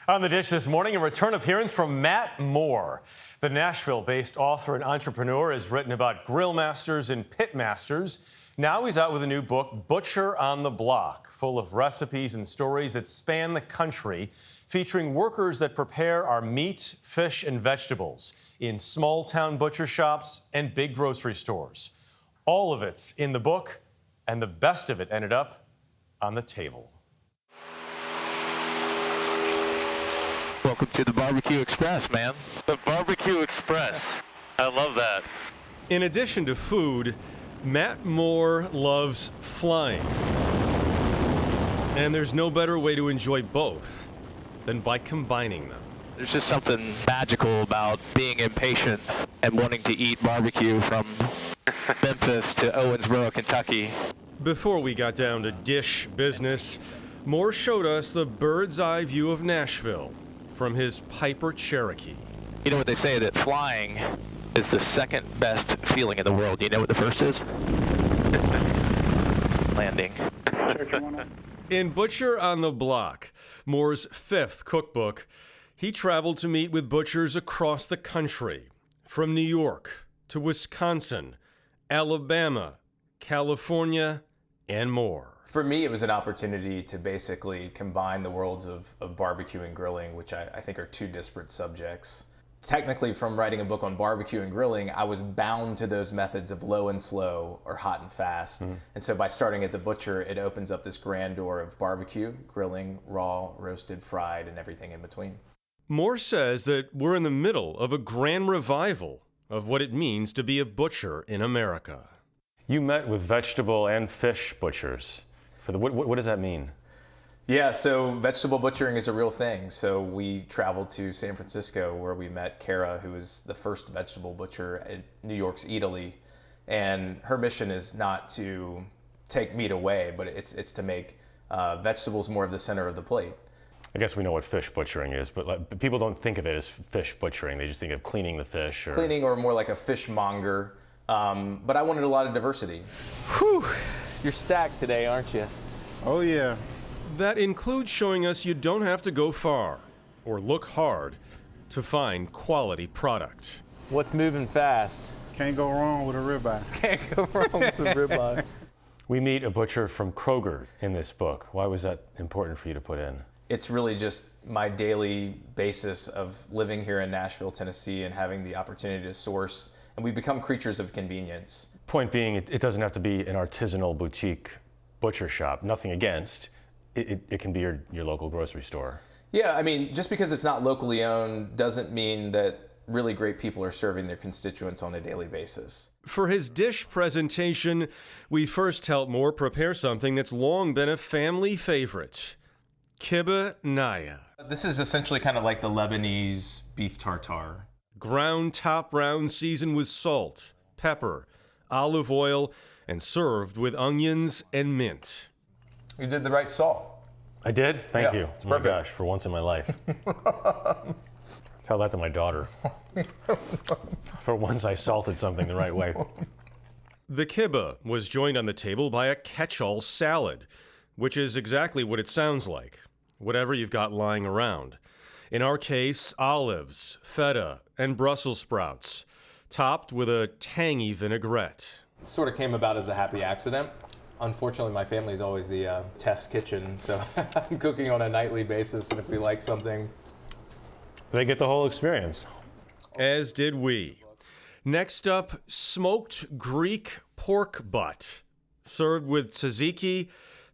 On the dish this morning, a return appearance from Matt Moore. The Nashville-based author and entrepreneur has written about grill masters and pit masters. Now he's out with a new book, Butcher on the Block, full of recipes and stories that span the country, featuring workers that prepare our meat, fish, and vegetables in small-town butcher shops and big grocery stores. All of it's in the book, and the best of it ended up on the table. Welcome to the BBQ Express, man. The BBQ Express. I love that. In addition to food, Matt Moore loves flying. And there's no better way to enjoy both than by combining them. There's just something magical about being impatient and wanting to eat barbecue from Memphis to Owensboro, Kentucky. Before we got down to dish business, Moore showed us the bird's eye view of Nashville from his Piper Cherokee. You know what they say, that flying is the second best feeling in the world. You know what the first is? Landing. In Butcher on the Block, Moore's fifth cookbook, he traveled to meet with butchers across the country, from New York to Wisconsin, Alabama, California, and more. For me, it was an opportunity to basically combine the worlds of barbecue and grilling, which I think are two disparate subjects. Technically, from writing a book on barbecue and grilling, I was bound to those methods of low and slow or hot and fast. And so by starting at the butcher, it opens up this grand door of barbecue, grilling, raw, roasted, fried, and everything in between. Moore says that we're in the middle of a grand revival of what it means to be a butcher in America. You met with vegetable and fish butchers. What does that mean? Yeah, so vegetable butchering is a real thing. So we traveled to San Francisco where we met Kara, who was the first vegetable butcher at New York's Eataly. And her mission is not to take meat away, but it's to make vegetables more of the center of the plate. I guess we know what fish butchering is, but people don't think of it as fish butchering. They just think of cleaning the fish. Cleaning, or more like a fishmonger. But I wanted a lot of diversity. Whew. You're stacked today, aren't you? Oh, yeah. That includes showing us you don't have to go far or look hard to find quality product. What's moving fast? Can't go wrong with a ribeye. Can't go wrong with a ribeye. We meet a butcher from Kroger in this book. Why was that important for you to put in? It's really just my daily basis of living here in Nashville, Tennessee, and having the opportunity to source. And we become creatures of convenience. Point being, it doesn't have to be an artisanal boutique butcher shop. Nothing against. It can be your local grocery store. Yeah, I mean, just because it's not locally owned doesn't mean that really great people are serving their constituents on a daily basis. For his dish presentation, we first helped Moore prepare something that's long been a family favorite, kibbeh naya. This is essentially kind of like the Lebanese beef tartare. Ground top round, seasoned with salt, pepper, olive oil, and served with onions and mint. You did the right salt. I did? Thank you. It's Oh my perfect. gosh, for once in my life. Tell that to my daughter. For once I salted something the right way. The kibbeh was joined on the table by a catch-all salad, which is exactly what it sounds like. Whatever you've got lying around. In our case, olives, feta, and Brussels sprouts, topped with a tangy vinaigrette. Sort of came about as a happy accident. Unfortunately, my family's always the test kitchen, so I'm cooking on a nightly basis, and if we like something... They get the whole experience. As did we. Next up, smoked Greek pork butt, served with tzatziki,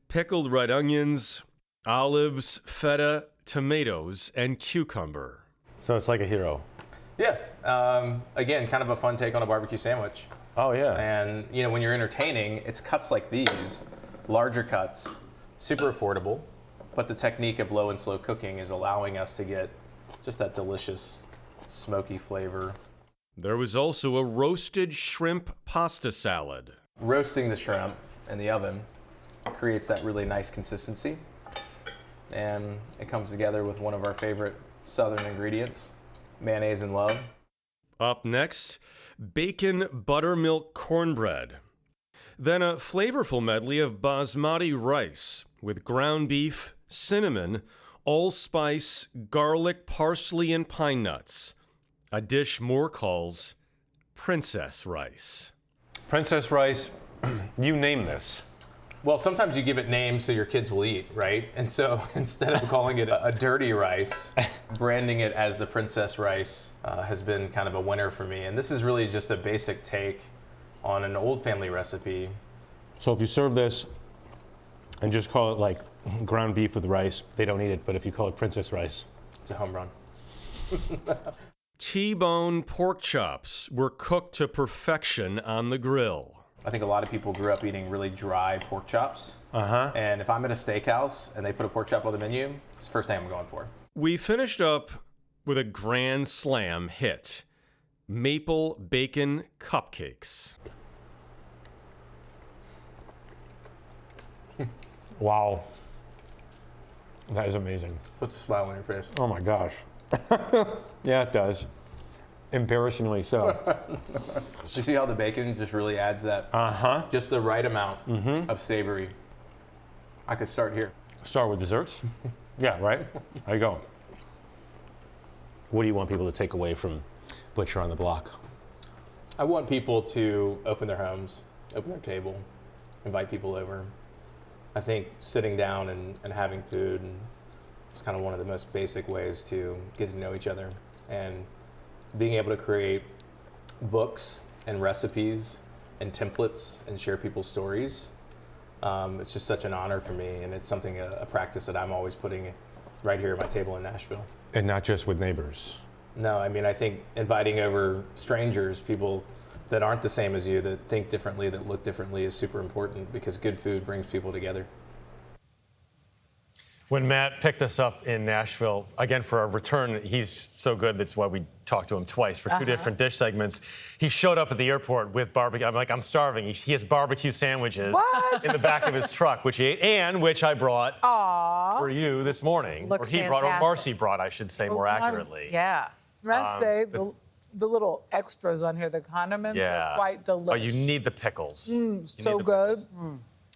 pickled red onions, olives, feta, tomatoes, and cucumber. So it's like a hero. Yeah, again, kind of a fun take on a barbecue sandwich. Oh, yeah. And, you know, when you're entertaining, it's cuts like these, larger cuts, super affordable, but the technique of low and slow cooking is allowing us to get just that delicious, smoky flavor. There was also a roasted shrimp pasta salad. Roasting the shrimp in the oven creates that really nice consistency, and it comes together with one of our favorite southern ingredients, mayonnaise and love. Up next, bacon buttermilk cornbread. Then a flavorful medley of basmati rice with ground beef, cinnamon, allspice, garlic, parsley, and pine nuts. A dish Moore calls princess rice. Princess rice, you name this. Well, sometimes you give it names so your kids will eat, right? And so instead of calling it a dirty rice, branding it as the princess rice has been kind of a winner for me. And this is really just a basic take on an old family recipe. So if you serve this and just call it like ground beef with rice, they don't eat it. But if you call it princess rice, It's a home run. T-bone pork chops were cooked to perfection on the grill. I think a lot of people grew up eating really dry pork chops. And if I'm at a steakhouse and they put a pork chop on the menu, it's the first thing I'm going for. We finished up with a grand slam hit, maple bacon cupcakes. wow. That is amazing. Puts a smile on your face. Oh my gosh. Yeah, it does. Embarrassingly so. You see how the bacon just really adds that, just the right amount of savory. I could start here. Start with desserts? Yeah, right? There you go. What do you want people to take away from Butcher on the Block? I want people to open their homes, open their table, invite people over. I think sitting down and having food is kind of one of the most basic ways to get to know each other. And being able to create books and recipes and templates and share people's stories, it's just such an honor for me, and it's something, a practice that I'm always putting right here at my table in Nashville. And not just with neighbors. No, I mean, I think inviting over strangers, people that aren't the same as you, that think differently, that look differently, is super important, because good food brings people together. When Matt picked us up in Nashville, again for our return, he's so good, that's why we talked to him twice for two different dish segments. He showed up at the airport with barbecue. I'm like, I'm starving. He has barbecue sandwiches in the back of his truck, which he ate, and which I brought for you this morning. Looks or he brought, or fantastic. Marcy brought, I should say more accurately. Yeah. Can I say the little extras on here, the condiments are quite delicious. Oh, you need the pickles. So good.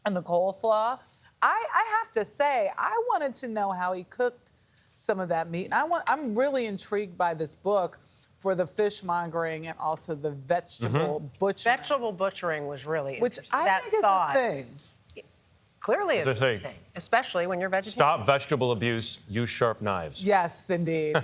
And the coleslaw. I have to say, I wanted to know how he cooked some of that meat. And I'm really intrigued by this book for the fishmongering and also the vegetable butchering. Vegetable butchering was really Which interesting. I That think is thought a thing. clearly is a It's a thing. thing, especially when you're vegetarian. Stop vegetable abuse. Use sharp knives. Yes, indeed.